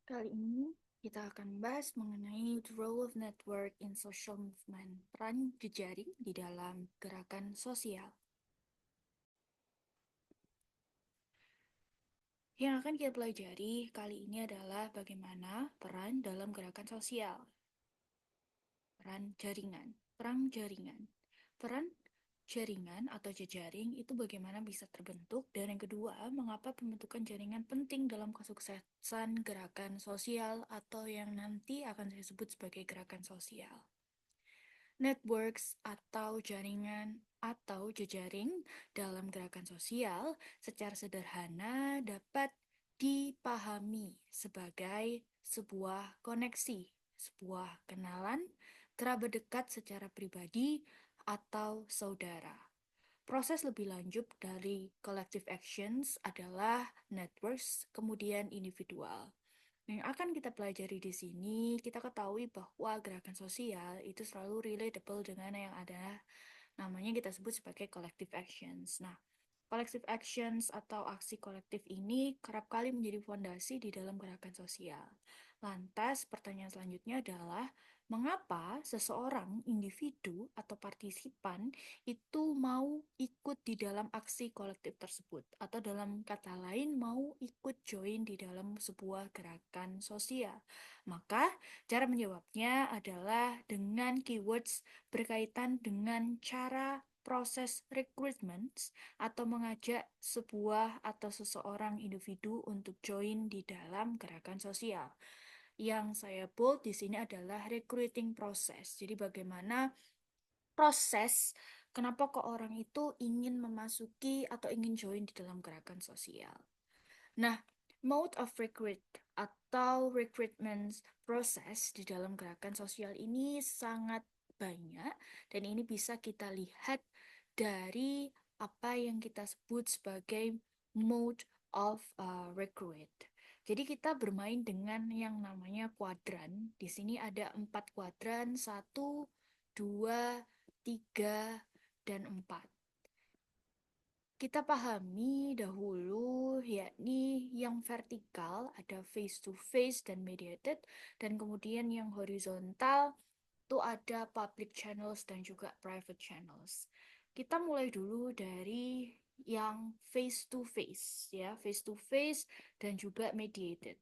Kali ini kita akan bahas mengenai the role of network in social movement, peran jejaring di dalam gerakan sosial. Yang akan kita pelajari kali ini adalah bagaimana peran dalam gerakan sosial, peran jaringan, perang jaringan. Peran jaringan atau jejaring itu bagaimana bisa terbentuk, dan yang kedua, mengapa pembentukan jaringan penting dalam kesuksesan gerakan sosial atau yang nanti akan saya sebut sebagai gerakan sosial. Networks atau jaringan atau jejaring dalam gerakan sosial secara sederhana dapat dipahami sebagai sebuah koneksi, sebuah kenalan, kerabat dekat secara pribadi, atau saudara. Proses lebih lanjut dari collective actions adalah networks, kemudian individual. Yang akan kita pelajari di sini, kita ketahui bahwa gerakan sosial itu selalu relatable dengan yang ada namanya kita sebut sebagai collective actions. Nah, collective actions atau aksi kolektif ini kerap kali menjadi fondasi di dalam gerakan sosial. Lantas, pertanyaan selanjutnya adalah, mengapa seseorang individu atau partisipan itu mau ikut di dalam aksi kolektif tersebut? Atau dalam kata lain, mau ikut join di dalam sebuah gerakan sosial? Maka, cara menjawabnya adalah dengan keywords berkaitan dengan cara proses recruitment atau mengajak sebuah atau seseorang individu untuk join di dalam gerakan sosial. Yang saya bold di sini adalah recruiting process. Jadi bagaimana proses kenapa kok orang itu ingin memasuki atau ingin join di dalam gerakan sosial. Nah, mode of recruit atau recruitment process di dalam gerakan sosial ini sangat banyak, dan ini bisa kita lihat dari apa yang kita sebut sebagai mode of recruit. Jadi kita bermain dengan yang namanya kuadran. Di sini ada 4 kuadran, 1, 2, 3, dan 4. Kita pahami dahulu, yakni yang vertikal ada face to face dan mediated, dan kemudian yang horizontal itu ada public channels dan juga private channels. Kita mulai dulu dari yang face to face, ya, face to face dan juga mediated.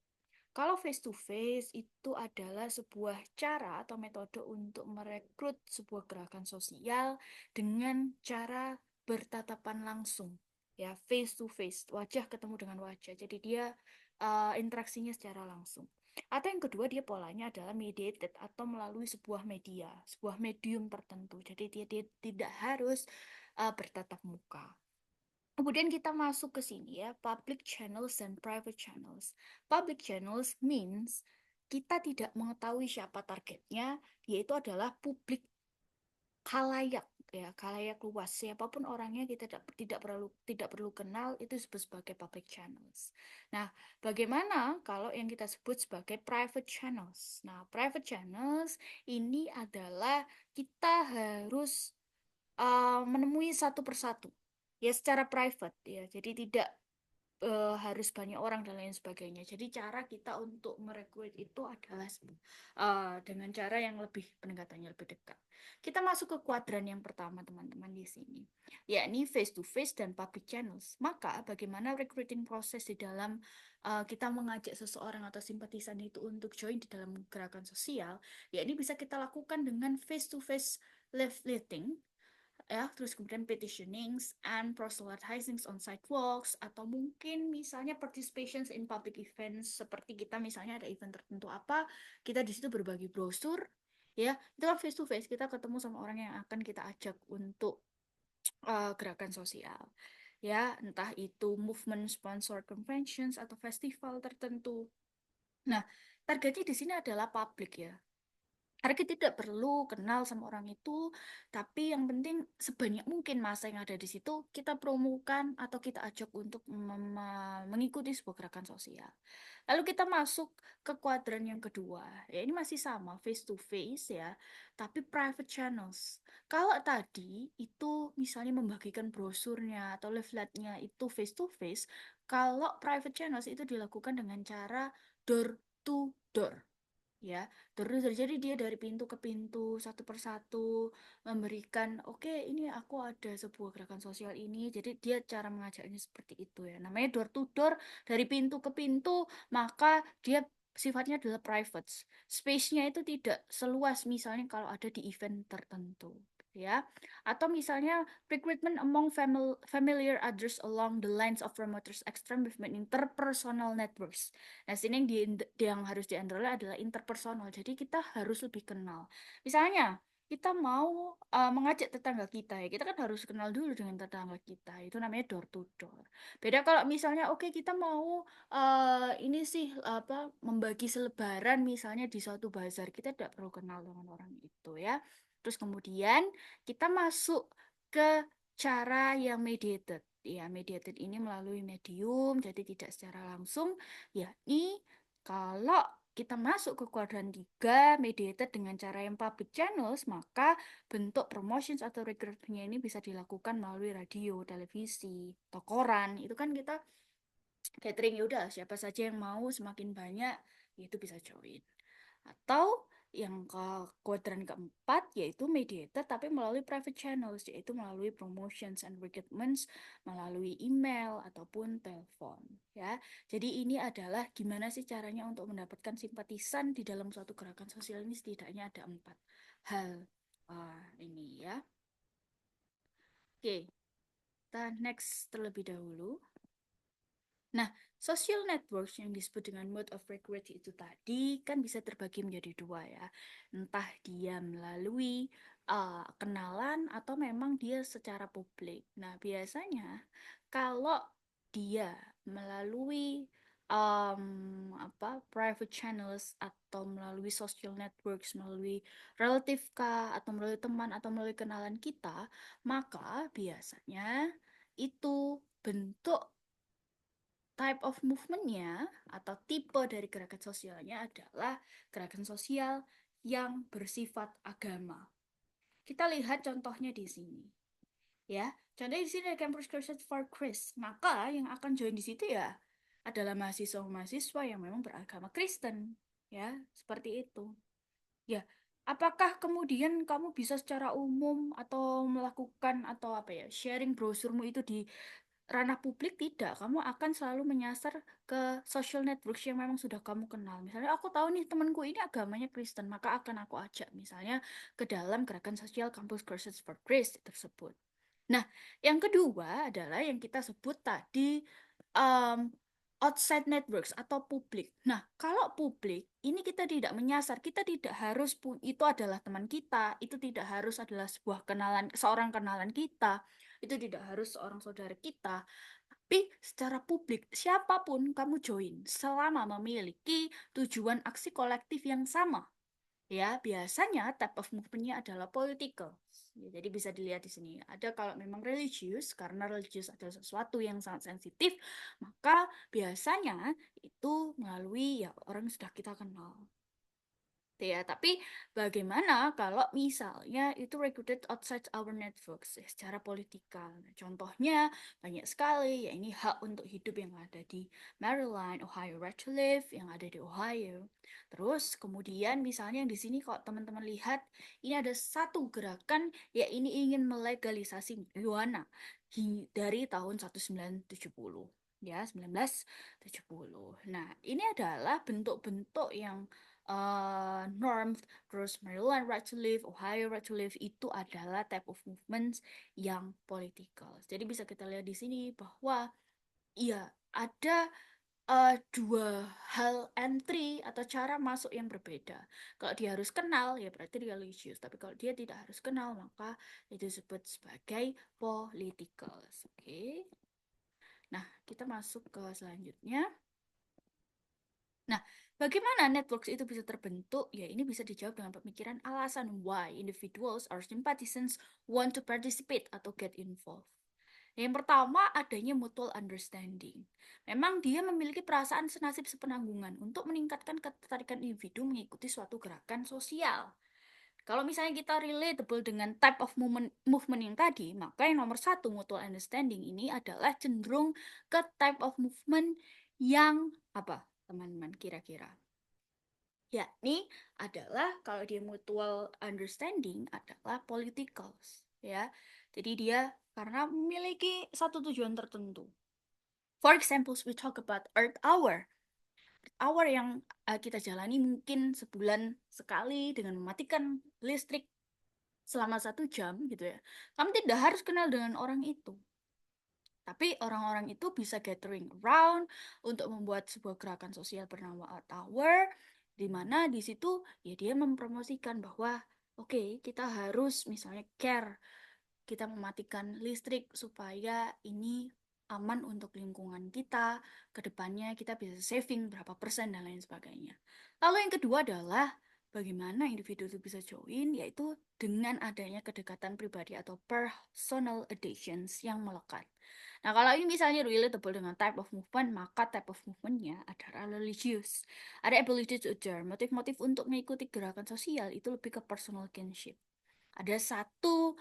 Kalau face to face itu adalah sebuah cara atau metode untuk merekrut sebuah gerakan sosial dengan cara bertatapan langsung, ya, face to face, wajah ketemu dengan wajah. Jadi dia interaksinya secara langsung. Atau yang kedua, dia polanya adalah mediated atau melalui sebuah media, sebuah medium tertentu. Jadi dia tidak harus bertatap muka. Kemudian kita masuk ke sini, ya, public channels dan private channels. Public channels means kita tidak mengetahui siapa targetnya, yaitu adalah publik, khalayak, ya, khalayak luas, siapapun orangnya kita tidak perlu kenal, itu disebut sebagai public channels. Nah, bagaimana kalau yang kita sebut sebagai private channels? Nah, private channels ini adalah kita harus menemui satu persatu, ya, secara private, ya, jadi tidak harus banyak orang dan lain sebagainya. Jadi cara kita untuk merekrut itu adalah dengan cara yang lebih, pendekatannya lebih dekat. Kita masuk ke kuadran yang pertama, teman-teman, di sini, yakni face to face dan public channels. Maka bagaimana recruiting proses di dalam kita mengajak seseorang atau simpatisan itu untuk join di dalam gerakan sosial, yakni bisa kita lakukan dengan face to face leafleting, ya, terus kemudian petitionings and proselytizing on sidewalks, atau mungkin misalnya participations in public events, seperti kita misalnya ada event tertentu apa, kita di situ berbagi brosur, ya, itu kan face to face, kita ketemu sama orang yang akan kita ajak untuk gerakan sosial, ya, entah itu movement sponsor conventions atau festival tertentu. Nah, targetnya di sini adalah publik, ya, karena kita tidak perlu kenal sama orang itu, tapi yang penting sebanyak mungkin masa yang ada di situ kita promokan atau kita ajak untuk mengikuti sebuah gerakan sosial. Lalu kita masuk ke kuadran yang kedua, ya, ini masih sama face to face, ya, tapi private channels. Kalau tadi itu misalnya membagikan brosurnya atau leafletnya itu face to face, kalau private channels itu dilakukan dengan cara door to door, ya. Terus jadi dia dari pintu ke pintu, satu persatu memberikan, oke, ini aku ada sebuah gerakan sosial ini. Jadi dia cara mengajaknya seperti itu ya. Namanya door to door, dari pintu ke pintu, maka dia sifatnya adalah private. Space-nya itu tidak seluas misalnya kalau ada di event tertentu, ya. Atau misalnya recruitment among familiar others along the lines of promoters extreme movement interpersonal networks. Nah, sini yang harus diandalkan adalah interpersonal. Jadi kita harus lebih kenal. Misalnya, kita mau mengajak tetangga kita ya, kita kan harus kenal dulu dengan tetangga kita. Itu namanya door to door. Beda kalau misalnya, oke, kita mau ini sih apa membagi selebaran misalnya di suatu bazar, kita tidak perlu kenal dengan orang itu ya. Terus kemudian kita masuk ke cara yang mediated. Ya, mediated ini melalui medium, jadi tidak secara langsung, yakni kalau kita masuk ke kuadran 3 mediated dengan cara yang public channels, maka bentuk promotions atau recruitment ini bisa dilakukan melalui radio, televisi, atau koran. Itu kan kita catering, ya udah siapa saja yang mau, semakin banyak itu bisa join. Atau yang ke kuadran keempat yaitu mediated tapi melalui private channels, yaitu melalui promotions and recruitments melalui email ataupun telepon ya. Jadi ini adalah gimana sih caranya untuk mendapatkan simpatisan di dalam suatu gerakan sosial ini, setidaknya ada 4 hal ini ya. Oke, kita next terlebih dahulu. Nah, social networks yang disebut dengan mode of recruit itu tadi kan bisa terbagi menjadi 2 ya. Entah dia melalui kenalan atau memang dia secara publik. Nah, biasanya kalau dia melalui private channels atau melalui social networks, melalui relatif kah, atau melalui teman atau melalui kenalan kita, maka biasanya itu bentuk type of movement-nya atau tipe dari gerakan sosialnya adalah gerakan sosial yang bersifat agama. Kita lihat contohnya di sini. Ya, contohnya di sini ada Campus Crusade for Christ. Maka yang akan join di situ ya adalah mahasiswa-mahasiswa yang memang beragama Kristen. Ya, seperti itu. Ya, apakah kemudian kamu bisa secara umum atau melakukan atau apa ya, sharing brosurmu itu di ranah publik? Tidak, kamu akan selalu menyasar ke social networks yang memang sudah kamu kenal. Misalnya aku tahu nih temanku ini agamanya Kristen, maka akan aku ajak misalnya ke dalam gerakan sosial Campus Crusades for Christ tersebut. Nah, yang kedua adalah yang kita sebut tadi um, outside networks atau publik. Nah, kalau publik ini kita tidak menyasar, kita tidak harus itu adalah teman kita, itu tidak harus adalah sebuah kenalan, seorang kenalan kita, itu tidak harus seorang saudara kita. Tapi secara publik, siapapun kamu join selama memiliki tujuan aksi kolektif yang sama. Ya, biasanya type of movement-nya adalah political. Ya, jadi bisa dilihat di sini. Ada kalau memang religius, karena religius adalah sesuatu yang sangat sensitif, maka biasanya itu melalui ya orang yang sudah kita kenal. Ya, tapi bagaimana kalau misalnya itu recruited outside our networks ya, secara politikal. Nah, contohnya banyak sekali, ya ini hak untuk hidup yang ada di Maryland, Ohio Right to Live yang ada di Ohio. Terus kemudian misalnya yang di sini kalau teman-teman lihat ini ada satu gerakan ya, ini ingin melegalisasi marijuana dari tahun 1970 ya, 1970. Nah, ini adalah bentuk-bentuk yang norm, terus Maryland Right to Live, Ohio Right to Live itu adalah type of movements yang political. Jadi bisa kita lihat di sini bahwa ya ada 2 hal entry atau cara masuk yang berbeda. Kalau dia harus kenal ya berarti dia religius, tapi kalau dia tidak harus kenal maka itu disebut sebagai political. Oke. Nah, kita masuk ke selanjutnya. Nah, bagaimana networks itu bisa terbentuk? Ya, ini bisa dijawab dengan pemikiran alasan why individuals or sympathizers want to participate atau get involved. Yang pertama, adanya mutual understanding. Memang dia memiliki perasaan senasib sepenanggungan untuk meningkatkan ketertarikan individu mengikuti suatu gerakan sosial. Kalau misalnya kita relatable dengan type of movement yang tadi, maka yang nomor satu mutual understanding ini adalah cenderung ke type of movement yang apa, teman-teman kira-kira? yakni adalah kalau dia mutual understanding adalah politicals, ya. Jadi dia karena memiliki satu tujuan tertentu. For example, we talk about Earth Hour. Hour yang kita jalani mungkin sebulan sekali dengan mematikan listrik selama 1 jam gitu ya. Kamu tidak harus kenal dengan orang itu. Tapi orang-orang itu bisa gathering around untuk membuat sebuah gerakan sosial bernama Earth Hour, di mana di situ ya dia mempromosikan bahwa oke, kita harus misalnya care, kita mematikan listrik supaya ini aman untuk lingkungan kita, ke depannya kita bisa saving berapa persen dan lain sebagainya. Lalu yang kedua adalah bagaimana individu itu bisa join, yaitu dengan adanya kedekatan pribadi atau personal additions yang melekat. Nah, kalau ini misalnya relatable dengan type of movement, maka type of movementnya adalah religious. Ada ability to adhere, motif-motif untuk mengikuti gerakan sosial itu lebih ke personal kinship. Ada satu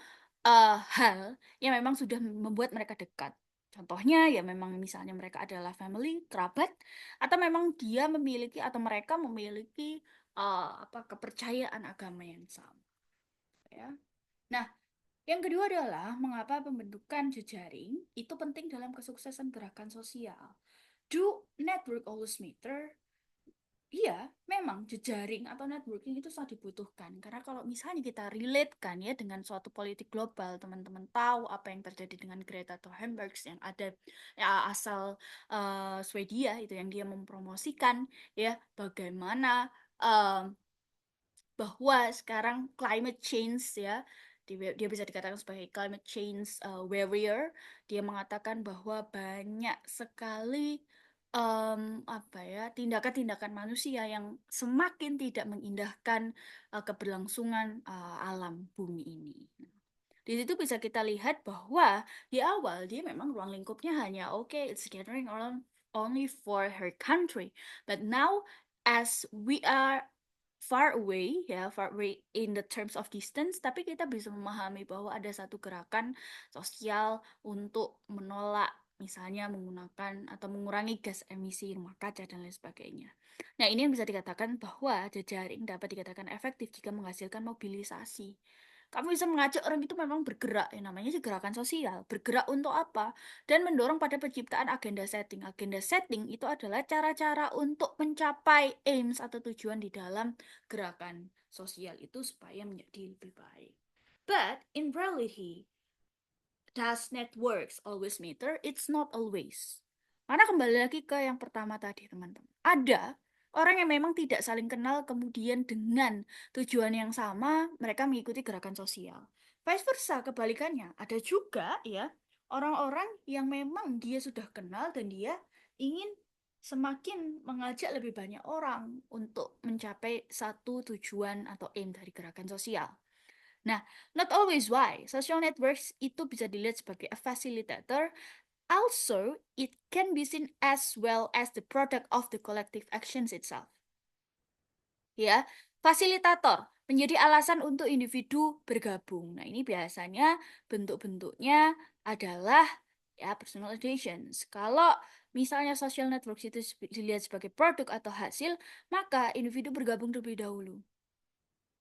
hal yang memang sudah membuat mereka dekat. Contohnya ya memang misalnya mereka adalah family, kerabat, atau memang dia memiliki atau mereka memiliki kepercayaan agama yang sama. Ya. Nah, yang kedua adalah mengapa pembentukan jejaring itu penting dalam kesuksesan gerakan sosial. Do network always matter? Iya, memang jejaring atau networking itu sangat dibutuhkan. Karena kalau misalnya kita relate-kan ya dengan suatu politik global, teman-teman tahu apa yang terjadi dengan Greta Thunberg yang ada ya, asal Swedia itu yang dia mempromosikan ya bagaimana bahwa sekarang climate change ya dia bisa dikatakan sebagai climate change warrior. Dia mengatakan bahwa banyak sekali tindakan-tindakan manusia yang semakin tidak mengindahkan keberlangsungan alam bumi ini. Di situ bisa kita lihat bahwa di awal dia memang ruang lingkupnya hanya it's gathering around only for her country, but now as we are far away in the terms of distance, tapi kita bisa memahami bahwa ada satu gerakan sosial untuk menolak misalnya menggunakan atau mengurangi gas emisi rumah kaca dan lain sebagainya. Nah, ini yang bisa dikatakan bahwa jejaring dapat dikatakan efektif jika menghasilkan mobilisasi. Kamu bisa mengajak orang itu memang bergerak, yang namanya sih gerakan sosial. Bergerak untuk apa? Dan mendorong pada penciptaan agenda setting. Agenda setting itu adalah cara-cara untuk mencapai aims atau tujuan di dalam gerakan sosial itu supaya menjadi lebih baik. But in reality, does networks always matter? It's not always. Karena kembali lagi ke yang pertama tadi, teman-teman. Ada orang yang memang tidak saling kenal, kemudian dengan tujuan yang sama, mereka mengikuti gerakan sosial. Vice versa, kebalikannya. Ada juga ya, orang-orang yang memang dia sudah kenal dan dia ingin semakin mengajak lebih banyak orang untuk mencapai satu tujuan atau aim dari gerakan sosial. Nah, not always why. Social networks itu bisa dilihat sebagai a facilitator. Also, it can be seen as well as the product of the collective actions itself. Ya, fasilitator menjadi alasan untuk individu bergabung. Nah, ini biasanya bentuk-bentuknya adalah ya personal relations. Kalau misalnya social networks itu dilihat sebagai produk atau hasil, maka individu bergabung terlebih dahulu.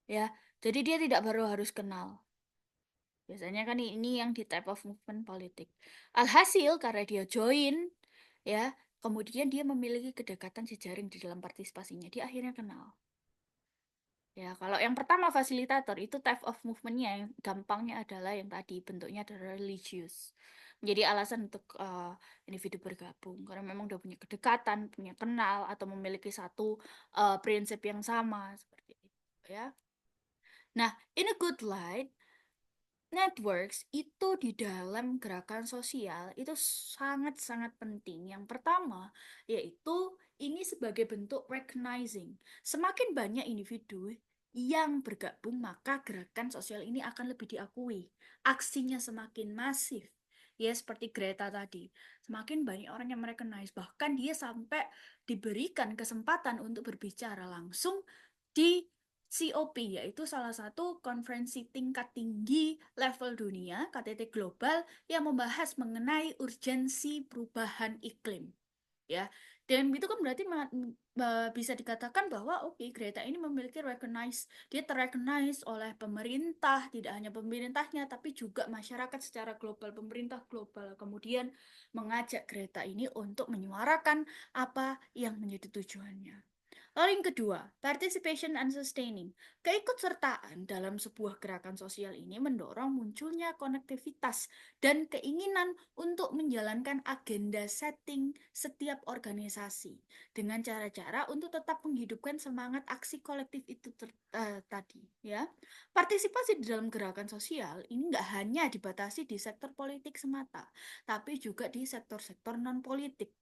Ya, jadi dia tidak baru harus kenal. Biasanya kan ini yang di type of movement politik. Alhasil karena dia join, ya, kemudian dia memiliki kedekatan jejaring di dalam partisipasinya. Dia akhirnya kenal. Ya, kalau yang pertama fasilitator itu type of movementnya yang gampangnya adalah yang tadi bentuknya adalah religious. Menjadi alasan untuk individu bergabung karena memang udah punya kedekatan, punya kenal atau memiliki satu prinsip yang sama seperti itu, ya. Nah, in a good light, networks itu di dalam gerakan sosial itu sangat-sangat penting. Yang pertama, yaitu ini sebagai bentuk recognizing. Semakin banyak individu yang bergabung, maka gerakan sosial ini akan lebih diakui. Aksinya semakin masif. Ya, seperti Greta tadi. Semakin banyak orang yang recognize. Bahkan dia sampai diberikan kesempatan untuk berbicara langsung di COP, yaitu salah satu konferensi tingkat tinggi level dunia, KTT global, yang membahas mengenai urgensi perubahan iklim. ya. Dan itu kan berarti bisa dikatakan bahwa oke, Greta ini memiliki recognize, dia terrecognize oleh pemerintah, tidak hanya pemerintahnya tapi juga masyarakat secara global, pemerintah global kemudian mengajak Greta ini untuk menyuarakan apa yang menjadi tujuannya. Lalu yang kedua, participation and sustaining. Keikutsertaan dalam sebuah gerakan sosial ini mendorong munculnya konektivitas dan keinginan untuk menjalankan agenda setting setiap organisasi dengan cara-cara untuk tetap menghidupkan semangat aksi kolektif itu tadi, ya. Partisipasi di dalam gerakan sosial ini nggak hanya dibatasi di sektor politik semata, tapi juga di sektor-sektor non politik,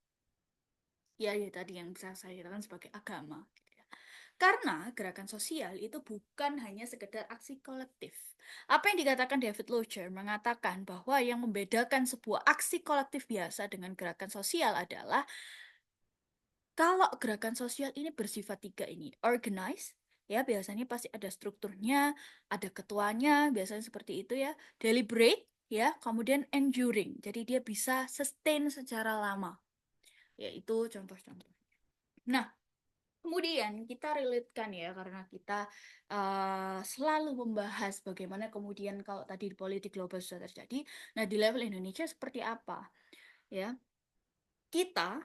ya, ya tadi yang bisa saya katakan sebagai agama, gitu ya. Karena gerakan sosial itu bukan hanya sekedar aksi kolektif. Apa yang dikatakan David Locher mengatakan bahwa yang membedakan sebuah aksi kolektif biasa dengan gerakan sosial adalah kalau gerakan sosial ini bersifat tiga ini, organize, ya biasanya pasti ada strukturnya, ada ketuanya, biasanya seperti itu ya, deliberate, ya, kemudian enduring, jadi dia bisa sustain secara lama, yaitu contoh-contoh. Nah, kemudian kita relatekan ya, karena kita selalu membahas bagaimana kemudian kalau tadi di politik global sudah terjadi, nah di level Indonesia seperti apa ya? Kita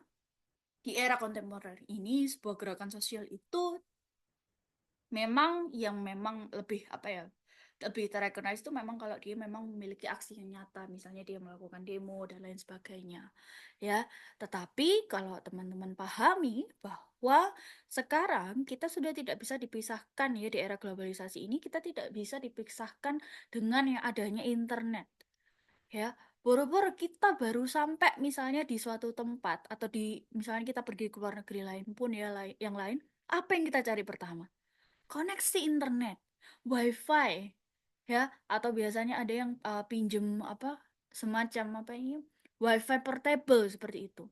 di era kontemporer ini sebuah gerakan sosial itu memang lebih apa ya? Lebih terrecognize itu memang kalau dia memang memiliki aksi yang nyata, misalnya dia melakukan demo dan lain sebagainya. Ya, tetapi kalau teman-teman pahami bahwa sekarang kita sudah tidak bisa dipisahkan ya di era globalisasi ini, kita tidak bisa dipisahkan dengan yang adanya internet. Ya, boro-boro kita baru sampai misalnya di suatu tempat atau di misalnya kita pergi ke luar negeri lain pun ya yang lain, apa yang kita cari pertama? Koneksi internet, wifi, ya, atau biasanya ada yang pinjem apa semacam apa ini wifi portable seperti itu.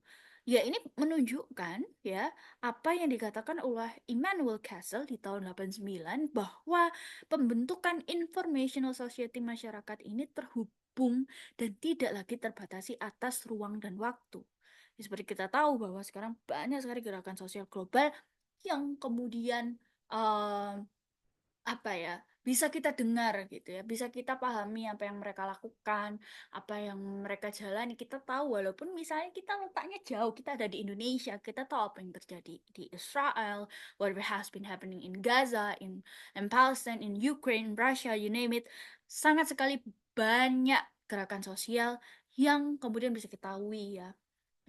Ya, ini menunjukkan ya apa yang dikatakan oleh Immanuel Castle di tahun 89 bahwa pembentukan informational society masyarakat ini terhubung dan tidak lagi terbatasi atas ruang dan waktu. Seperti kita tahu bahwa sekarang banyak sekali gerakan sosial global yang kemudian eh, apa ya, bisa kita dengar gitu ya, bisa kita pahami apa yang mereka lakukan, apa yang mereka jalani, kita tahu walaupun misalnya kita letaknya jauh, kita ada di Indonesia, kita tahu apa yang terjadi di Israel, what has been happening in Gaza, in Palestine, in Ukraine, Russia, you name it, sangat sekali banyak gerakan sosial yang kemudian bisa kita ketahui ya.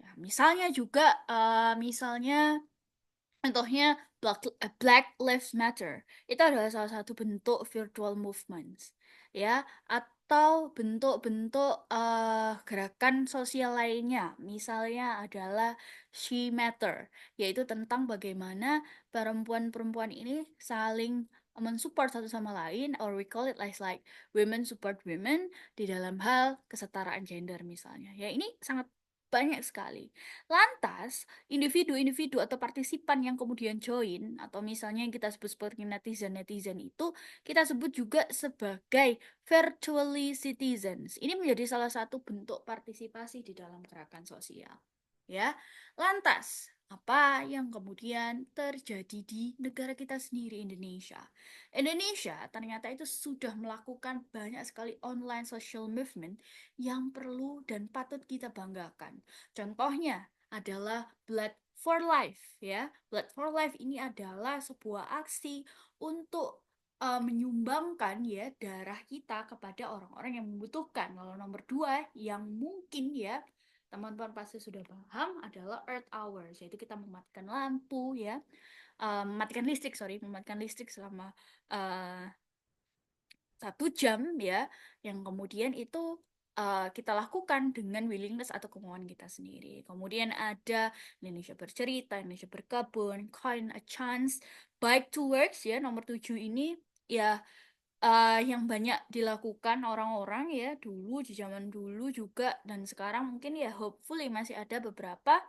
Ya, misalnya juga misalnya contohnya Black Lives Matter itu adalah salah satu bentuk virtual movements ya, atau bentuk-bentuk gerakan sosial lainnya, misalnya adalah She Matter, yaitu tentang bagaimana perempuan-perempuan ini saling mensupport satu sama lain, or we call it like women support women di dalam hal kesetaraan gender misalnya ya. Ini sangat banyak sekali. Lantas individu-individu atau partisipan yang kemudian join atau misalnya yang kita sebut sebagai netizen-netizen itu kita sebut juga sebagai virtually citizens. Ini menjadi salah satu bentuk partisipasi di dalam gerakan sosial. Ya. Lantas, apa yang kemudian terjadi di negara kita sendiri Indonesia? Indonesia ternyata itu sudah melakukan banyak sekali online social movement yang perlu dan patut kita banggakan. Contohnya adalah Blood for Life ya. Blood for Life ini adalah sebuah aksi untuk menyumbangkan ya darah kita kepada orang-orang yang membutuhkan. Lalu nomor dua yang mungkin ya teman-teman pasti sudah paham adalah Earth Hours, yaitu kita mematikan lampu ya, mematikan listrik, mematikan listrik selama uh, 1 jam ya, yang kemudian itu kita lakukan dengan willingness atau kemauan kita sendiri. Kemudian ada Indonesia Bercerita, Indonesia Berkebun, Coin a Chance, Bike to Works ya, nomor 7 ini ya yang banyak dilakukan orang-orang ya dulu di zaman dulu juga dan sekarang mungkin ya hopefully masih ada beberapa.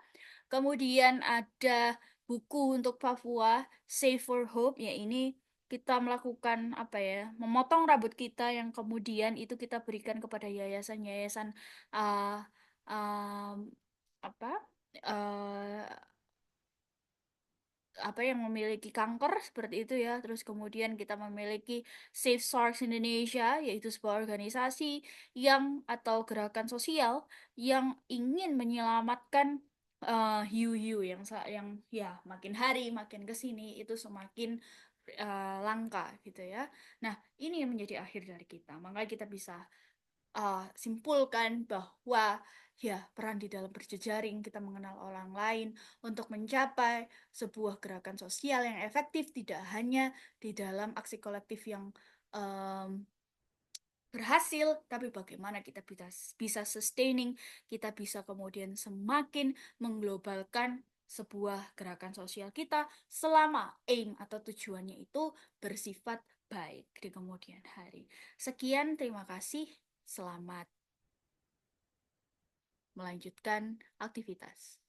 Kemudian ada buku untuk Papua, Save for Hope, ya ini kita melakukan apa ya, memotong rambut kita yang kemudian itu kita berikan kepada yayasan-yayasan uh, um, apa apa yang memiliki kanker seperti itu ya. Terus kemudian kita memiliki Save Sharks Indonesia, yaitu sebuah organisasi yang atau gerakan sosial yang ingin menyelamatkan hiu-hiu yang ya makin hari makin ke sini itu semakin langka gitu ya. Nah, ini yang menjadi akhir dari kita. Makanya kita bisa simpulkan bahwa ya peran di dalam berjejaring kita mengenal orang lain untuk mencapai sebuah gerakan sosial yang efektif tidak hanya di dalam aksi kolektif yang em, berhasil, tapi bagaimana kita bisa sustaining, kita bisa kemudian semakin mengglobalkan sebuah gerakan sosial kita selama aim atau tujuannya itu bersifat baik di kemudian hari. Sekian, terima kasih. Selamat melanjutkan aktivitas.